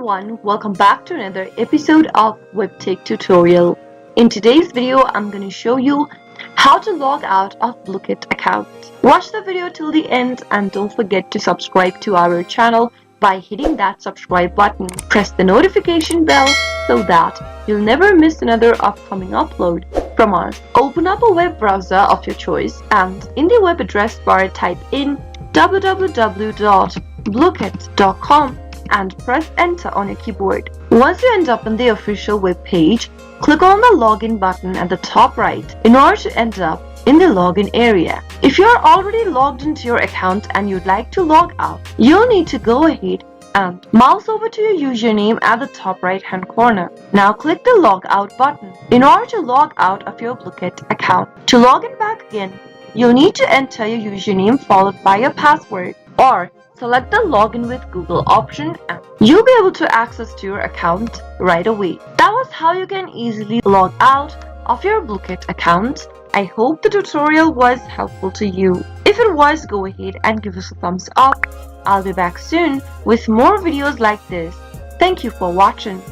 everyone, welcome back to another episode of Webtech Tutorial. In today's video, I'm going to show you how to log out of Blooket account. Watch the video till the end and don't forget to subscribe to our channel by hitting that subscribe button. Press the notification bell so that you'll never miss another upcoming upload from us. Open up a web browser of your choice and in the web address bar type in www.blooket.com and press enter on your keyboard. Once you end up on the official web page, click on the login button at the top right in order to end up in the login area. If you are already logged into your account and you'd like to log out, you'll need to go ahead and mouse over to your username at the top right hand corner. Now click the log out button in order to log out of your Blooket account. To log in back again, you'll need to enter your username followed by your password, or select the login with Google option and you'll be able to access to your account right away. That was how you can easily log out of your Blooket account. I hope the tutorial was helpful to you. If it was, go ahead and give us a thumbs up. I'll be back soon with more videos like this. Thank you for watching.